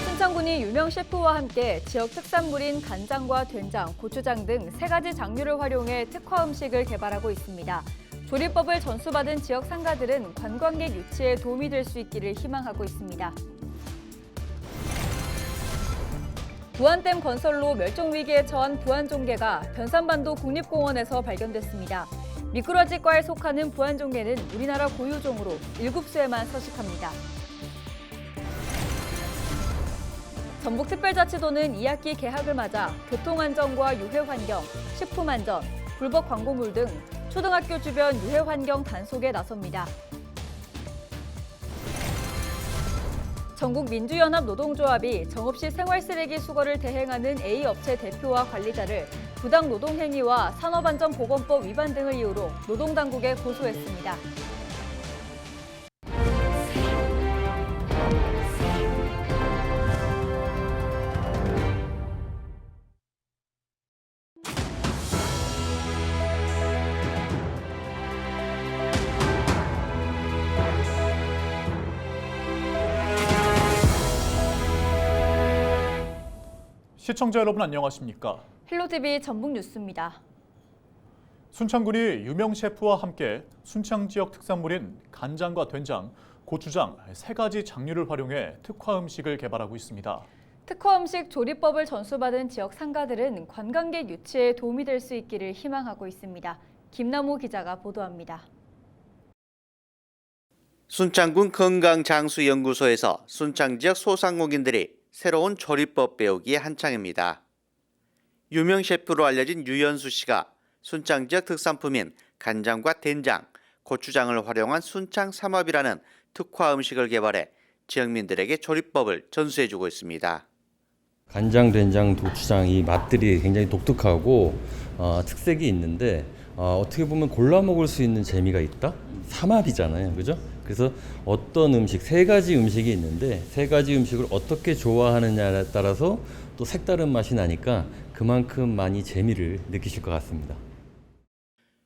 순창군이 유명 셰프와 함께 지역 특산물인 간장과 된장, 고추장 등 3가지 장류를 활용해 특화 음식을 개발하고 있습니다. 조리법을 전수받은 지역 상가들은 관광객 유치에 도움이 될 수 있기를 희망하고 있습니다. 부안댐 건설로 멸종위기에 처한 부안종개가 변산반도 국립공원에서 발견됐습니다. 미꾸라지과에 속하는 부안종개는 우리나라 고유종으로 7수에만 서식합니다. 전북특별자치도는 2학기 개학을 맞아 교통안전과 유해환경, 식품안전, 불법 광고물 등 초등학교 주변 유해환경 단속에 나섭니다. 전국민주연합노동조합이 정읍시 생활쓰레기 수거를 대행하는 A업체 대표와 관리자를 부당 노동행위와 산업안전보건법 위반 등을 이유로 노동당국에 고소했습니다. 시청자 여러분 안녕하십니까? 헬로TV 전북뉴스입니다. 순창군이 유명 셰프와 함께 순창 지역 특산물인 간장과 된장, 고추장 3가지 장류를 활용해 특화 음식을 개발하고 있습니다. 특화 음식 조리법을 전수받은 지역 상가들은 관광객 유치에 도움이 될 수 있기를 희망하고 있습니다. 김남호 기자가 보도합니다. 순창군 건강장수연구소에서 순창 지역 소상공인들이 새로운 조리법 배우기에 한창입니다. 유명 셰프로 알려진 유연수 씨가 순창 지역 특산품인 간장과 된장, 고추장을 활용한 순창 삼합이라는 특화 음식을 개발해 지역민들에게 조리법을 전수해주고 있습니다. 간장, 된장, 고추장 이 맛들이 굉장히 독특하고 특색이 있는데 어떻게 보면 골라 먹을 수 있는 재미가 있다? 삼합이잖아요, 그죠? 그래서 어떤 음식, 3가지 음식이 있는데 3가지 음식을 어떻게 좋아하느냐에 따라서 또 색다른 맛이 나니까 그만큼 많이 재미를 느끼실 것 같습니다.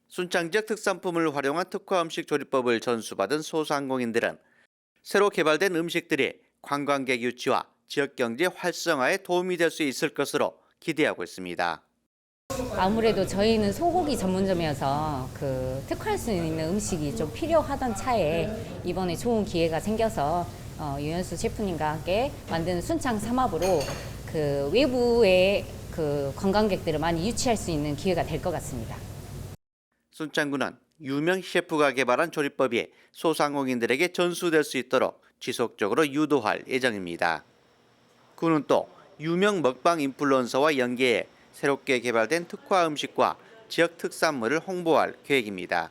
순창 지역 특산품을 활용한 특화 음식 조리법을 전수받은 소상공인들은 새로 개발된 음식들이 관광객 유치와 지역 경제 활성화에 도움이 될 수 있을 것으로 기대하고 있습니다. 아무래도 저희는 소고기 전문점이어서 특화할 수 있는 음식이 좀 필요하던 차에 이번에 좋은 기회가 생겨서 유연수 셰프님과 함께 만드는 순창 삼합으로 외부의 관광객들을 많이 유치할 수 있는 기회가 될 것 같습니다. 순창군은 유명 셰프가 개발한 조리법이 소상공인들에게 전수될 수 있도록 지속적으로 유도할 예정입니다. 군은 또 유명 먹방 인플루언서와 연계해 새롭게 개발된 특화 음식과 지역 특산물을 홍보할 계획입니다.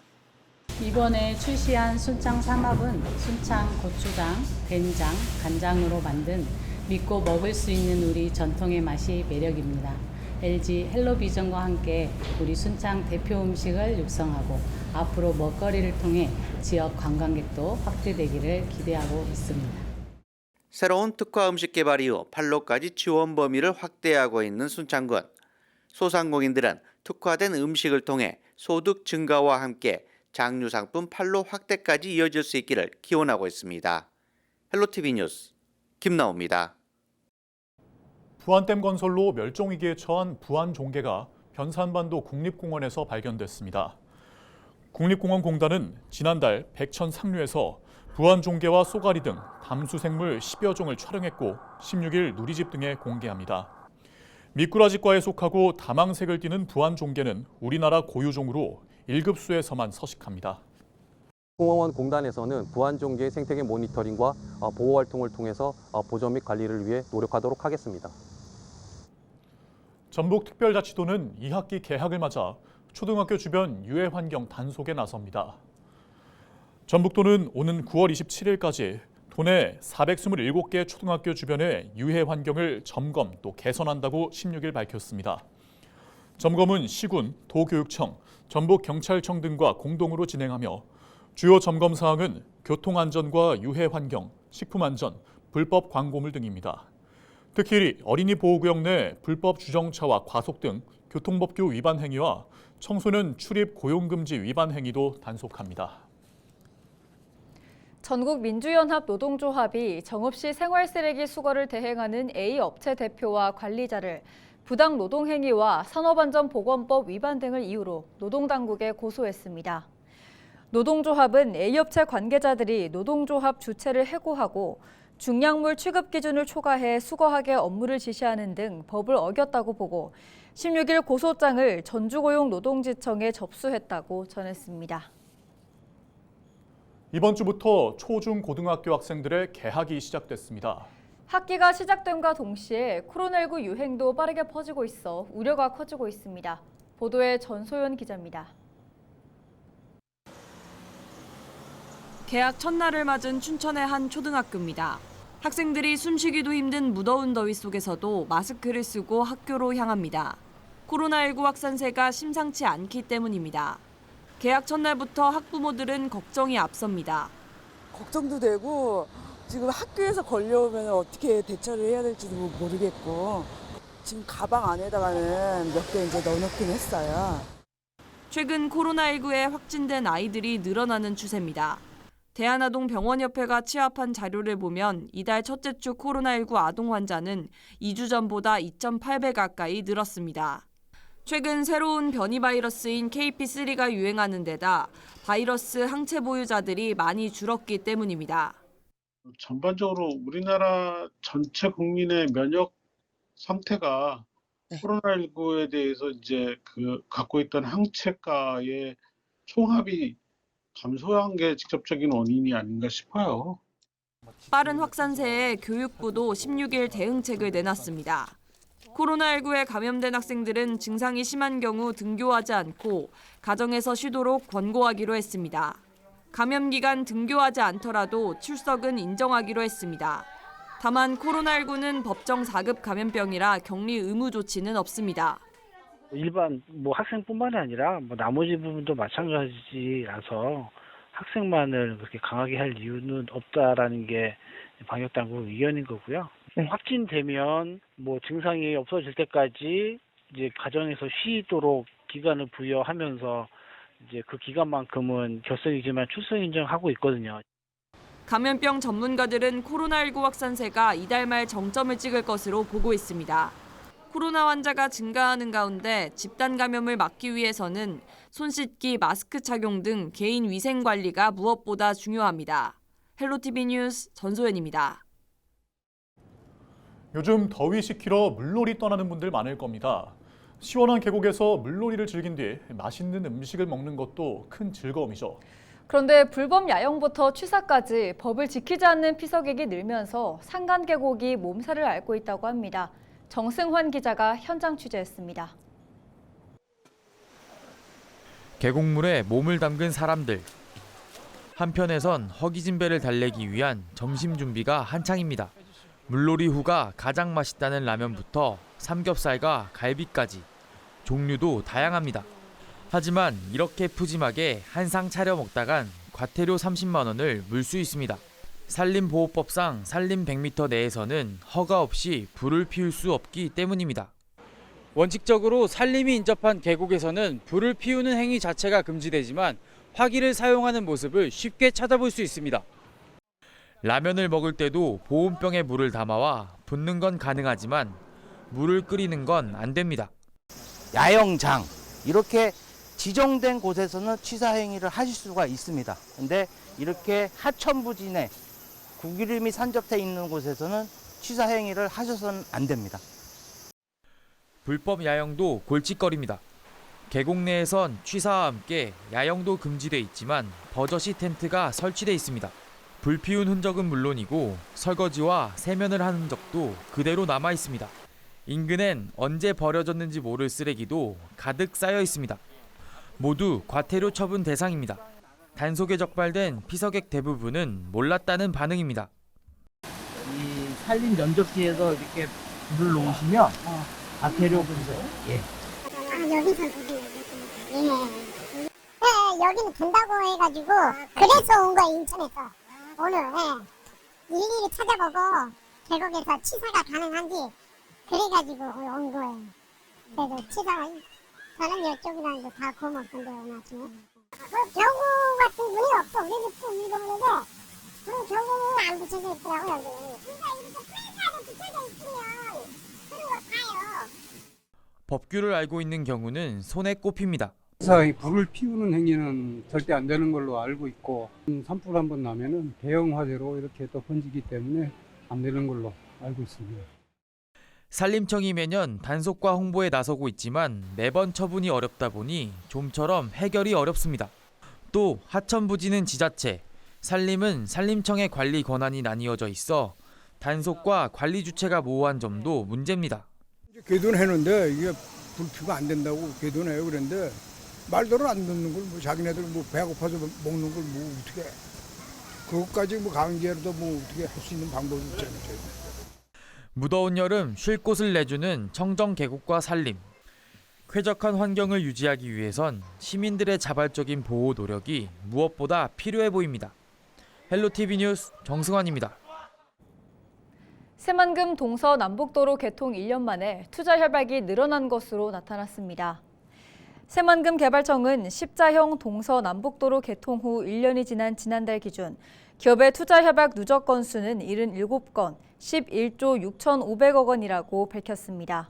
이번에 출시한 순창 삼합은 순창 고추장, 된장, 간장으로 만든 믿고 먹을 수 있는 우리 전통의 맛이 매력입니다. LG 헬로비전과 함께 우리 순창 대표 음식을 육성하고 앞으로 먹거리를 통해 지역 관광객도 확대되기를 기대하고 있습니다. 새로운 특화 음식 개발 이후 판로까지 지원 범위를 확대하고 있는 순창군. 소상공인들은 특화된 음식을 통해 소득 증가와 함께 장류 상품 판로 확대까지 이어질 수 있기를 기원하고 있습니다. 헬로TV 뉴스 김나호입니다. 부안댐 건설로 멸종위기에 처한 부안종개가 변산반도 국립공원에서 발견됐습니다. 국립공원공단은 지난달 백천 상류에서 부안종개와 쏘가리 등 담수생물 10여 종을 촬영했고 16일 누리집 등에 공개합니다. 미꾸라지과에 속하고 다망색을 띠는 부안종개는 우리나라 고유종으로 1급수에서만 서식합니다. 공원공단에서는 부안종개 생태계 모니터링과 보호 활동을 통해서 보존 및 관리를 위해 노력하도록 하겠습니다. 전북특별자치도는 2학기 개학을 맞아 초등학교 주변 유해 환경 단속에 나섭니다. 전북도는 오는 9월 27일까지 도내 427개 초등학교 주변의 유해 환경을 점검 또 개선한다고 16일 밝혔습니다. 점검은 시군, 도교육청, 전북경찰청 등과 공동으로 진행하며 주요 점검 사항은 교통안전과 유해 환경, 식품안전, 불법 광고물 등입니다. 특히 어린이 보호구역 내 불법 주정차와 과속 등 교통법규 위반 행위와 청소년 출입 고용금지 위반 행위도 단속합니다. 전국민주연합 노동조합이 정읍시 생활쓰레기 수거를 대행하는 A 업체 대표와 관리자를 부당 노동행위와 산업안전보건법 위반 등을 이유로 노동당국에 고소했습니다. 노동조합은 A업체 관계자들이 노동조합 주체를 해고하고 중량물 취급 기준을 초과해 수거하게 업무를 지시하는 등 법을 어겼다고 보고 16일 고소장을 전주고용노동지청에 접수했다고 전했습니다. 이번 주부터 초중 고등학교 학생들의 개학이 시작됐습니다. 학기가 시작됨과 동시에 코로나19 유행도 빠르게 퍼지고 있어 우려가 커지고 있습니다. 보도에 전소연 기자입니다. 개학 첫날을 맞은 춘천의 한 초등학교입니다. 학생들이 숨쉬기도 힘든 무더운 더위 속에서도 마스크를 쓰고 학교로 향합니다. 코로나19 확산세가 심상치 않기 때문입니다. 개학 첫날부터 학부모들은 걱정이 앞섭니다. 걱정도 되고 지금 학교에서 걸려오면 어떻게 대처를 해야 될지도 모르겠고 지금 가방 안에다가는 몇 개 이제 넣어놓긴 했어요. 최근 코로나19에 확진된 아이들이 늘어나는 추세입니다. 대한아동병원협회가 취합한 자료를 보면 이달 첫째 주 코로나19 아동 환자는 2주 전보다 2.8배 가까이 늘었습니다. 최근 새로운 변이 바이러스인 KP3가 유행하는 데다 바이러스 항체 보유자들이 많이 줄었기 때문입니다. 전반적으로 우리나라 전체 국민의 면역 상태가 코로나19에 대해서 이제 갖고 있던 항체가의 총합이 감소한 게 직접적인 원인이 아닌가 싶어요. 빠른 확산세에 교육부도 16일 대응책을 내놨습니다. 코로나19에 감염된 학생들은 증상이 심한 경우 등교하지 않고 가정에서 쉬도록 권고하기로 했습니다. 감염 기간 등교하지 않더라도 출석은 인정하기로 했습니다. 다만 코로나19는 법정 4급 감염병이라 격리 의무 조치는 없습니다. 일반 학생뿐만이 아니라 나머지 부분도 마찬가지라서 학생만을 그렇게 강하게 할 이유는 없다라는 게 방역 당국 의견인 거고요. 확진되면 증상이 없어질 때까지 이제 가정에서 쉬도록 기간을 부여하면서 이제 그 기간만큼은 결석이지만 출석 인정하고 있거든요. 감염병 전문가들은 코로나19 확산세가 이달 말 정점을 찍을 것으로 보고 있습니다. 코로나 환자가 증가하는 가운데 집단 감염을 막기 위해서는 손 씻기, 마스크 착용 등 개인 위생 관리가 무엇보다 중요합니다. 헬로티비 뉴스 전소연입니다. 요즘 더위 식히러 물놀이 떠나는 분들 많을 겁니다. 시원한 계곡에서 물놀이를 즐긴 뒤 맛있는 음식을 먹는 것도 큰 즐거움이죠. 그런데 불법 야영부터 취사까지 법을 지키지 않는 피서객이 늘면서 산간 계곡이 몸살을 앓고 있다고 합니다. 정승환 기자가 현장 취재했습니다. 계곡물에 몸을 담근 사람들. 한편에선 허기진 배를 달래기 위한 점심 준비가 한창입니다. 물놀이 후가 가장 맛있다는 라면부터 삼겹살과 갈비까지 종류도 다양합니다. 하지만 이렇게 푸짐하게 한 상 차려 먹다간 과태료 30만 원을 물 수 있습니다. 산림보호법상 산림 100m 내에서는 허가 없이 불을 피울 수 없기 때문입니다. 원칙적으로 산림이 인접한 계곡에서는 불을 피우는 행위 자체가 금지되지만 화기를 사용하는 모습을 쉽게 찾아볼 수 있습니다. 라면을 먹을 때도 보온병에 물을 담아와 붓는 건 가능하지만 물을 끓이는 건 안 됩니다. 야영장 이렇게 지정된 곳에서는 취사 행위를 하실 수가 있습니다. 근데 이렇게 하천부진에 구기름이 산적해 있는 곳에서는 취사 행위를 하셔서는 안 됩니다. 불법 야영도 골칫거리입니다. 계곡 내에선 취사와 함께 야영도 금지돼 있지만 버젓이 텐트가 설치돼 있습니다. 불 피운 흔적은 물론이고 설거지와 세면을 한 흔적도 그대로 남아 있습니다. 인근엔 언제 버려졌는지 모를 쓰레기도 가득 쌓여 있습니다. 모두 과태료 처분 대상입니다. 단속에 적발된 피서객 대부분은 몰랐다는 반응입니다. 이 산림 면적지에서 이렇게 물을 놓으시면 과태료 분세요? 예. 여기서 여기는 된다고 해가지고 그래서 온 거예요. 인천에서 오늘 일일이 찾아보고 계곡에서 취사가 가능한지 그래가지고 온 거예요. 그래서 취사가 저는 이쪽이라는 거 다 고맙던데 오늘 아침에. 경우 같은 분이 없어. 우리 집도 물건인데 그럼 결국은 안 붙여져 있더라고요. 그러니까 이렇게 플래카드 붙여져 있으면 그런 거 봐요. 법규를 알고 있는 경우는 손에 꼽힙니다. 그래서 불을 피우는 행위는 절대 안 되는 걸로 알고 있고 산불 한번 나면은 대형 화재로 이렇게 또 번지기 때문에 안 되는 걸로 알고 있습니다. 산림청이 매년 단속과 홍보에 나서고 있지만 매번 처분이 어렵다 보니 좀처럼 해결이 어렵습니다. 또 하천부지는 지자체, 산림은 산림청의 관리 권한이 나뉘어져 있어 단속과 관리 주체가 모호한 점도 문제입니다. 궤도해는데 이게 불피가 안 된다고 궤도해요. 그런데 말들은 안 듣는 걸 뭐 자기네들 뭐 배고파서 먹는 걸 뭐 어떻게 해. 그것까지 뭐 강제로도 뭐 어떻게 할 수 있는 방법이 있잖아요. 무더운 여름 쉴 곳을 내주는 청정 계곡과 산림. 쾌적한 환경을 유지하기 위해선 시민들의 자발적인 보호 노력이 무엇보다 필요해 보입니다. 헬로티비 뉴스 정승환입니다. 새만금 동서남북도로 개통 1년 만에 투자 협약이 늘어난 것으로 나타났습니다. 새만금 개발청은 십자형 동서남북도로 개통 후 1년이 지난 지난달 기준 기업의 투자 협약 누적 건수는 77건, 11조 6,500억 원이라고 밝혔습니다.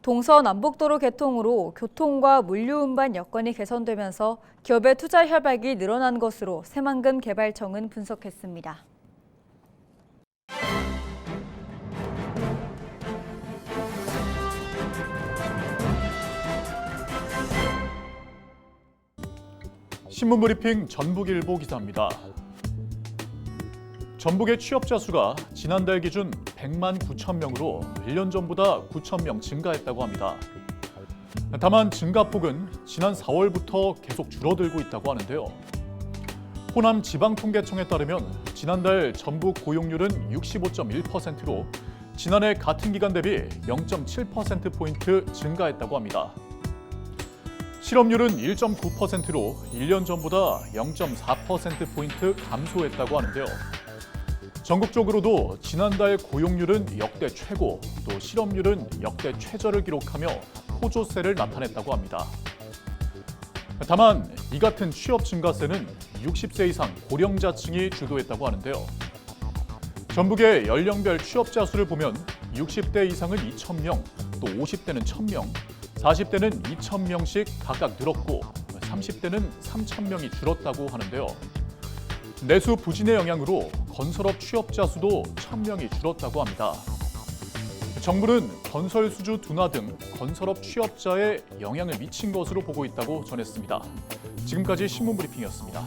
동서남북도로 개통으로 교통과 물류 운반 여건이 개선되면서 기업의 투자 협약이 늘어난 것으로 새만금 개발청은 분석했습니다. 신문브리핑 전북일보 기사입니다. 전북의 취업자 수가 지난달 기준 100만 9천 명으로 1년 전보다 9천 명 증가했다고 합니다. 다만 증가폭은 지난 4월부터 계속 줄어들고 있다고 하는데요. 호남 지방통계청에 따르면 지난달 전북 고용률은 65.1%로 지난해 같은 기간 대비 0.7%포인트 증가했다고 합니다. 실업률은 1.9%로 1년 전보다 0.4%포인트 감소했다고 하는데요. 전국적으로도 지난달 고용률은 역대 최고, 또 실업률은 역대 최저를 기록하며 호조세를 나타냈다고 합니다. 다만 이 같은 취업 증가세는 60세 이상 고령자층이 주도했다고 하는데요. 전북의 연령별 취업자 수를 보면 60대 이상은 2,000명, 또 50대는 1,000명, 40대는 2,000명씩 각각 늘었고 30대는 3,000명이 줄었다고 하는데요. 내수 부진의 영향으로 건설업 취업자 수도 1,000명이 줄었다고 합니다. 정부는 건설 수주 둔화 등 건설업 취업자에 영향을 미친 것으로 보고 있다고 전했습니다. 지금까지 신문브리핑이었습니다.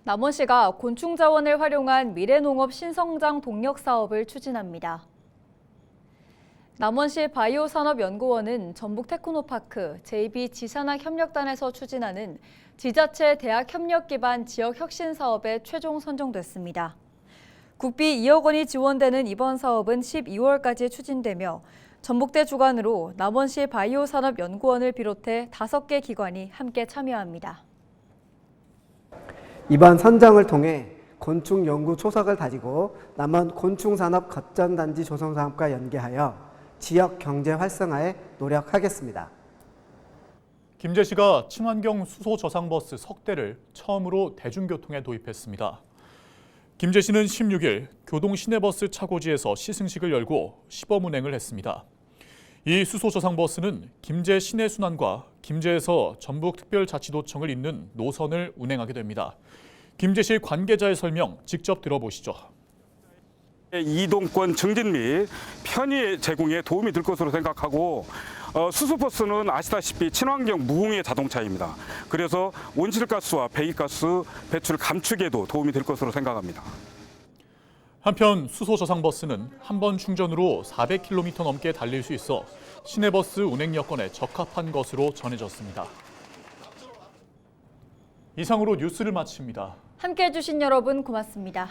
남원시가 곤충 자원을 활용한 미래농업 신성장 동력 사업을 추진합니다. 남원시 바이오산업연구원은 전북 테크노파크 JB지산학협력단에서 추진하는 지자체 대학 협력 기반 지역 혁신 사업에 최종 선정됐습니다. 국비 2억 원이 지원되는 이번 사업은 12월까지 추진되며 전북대 주관으로 남원시 바이오산업연구원을 비롯해 5개 기관이 함께 참여합니다. 이번 선정을 통해 곤충 연구 초석을 다지고 남원 곤충산업 거점단지 조성 사업과 연계하여 지역 경제 활성화에 노력하겠습니다. 김제시가 친환경 수소 저상버스 석 대를 처음으로 대중교통에 도입했습니다. 김제시는 16일 교동 시내버스 차고지에서 시승식을 열고 시범 운행을 했습니다. 이 수소 저상버스는 김제 시내순환과 김제에서 전북특별자치도청을 잇는 노선을 운행하게 됩니다. 김제시 관계자의 설명 직접 들어보시죠. 이동권 증진 및 편의 제공에 도움이 될 것으로 생각하고 수소버스는 아시다시피 친환경 무공해 자동차입니다. 그래서 온실가스와 배기가스 배출 감축에도 도움이 될 것으로 생각합니다. 한편 수소 저상버스는 한 번 충전으로 400km 넘게 달릴 수 있어 시내버스 운행 여건에 적합한 것으로 전해졌습니다. 이상으로 뉴스를 마칩니다. 함께해 주신 여러분 고맙습니다.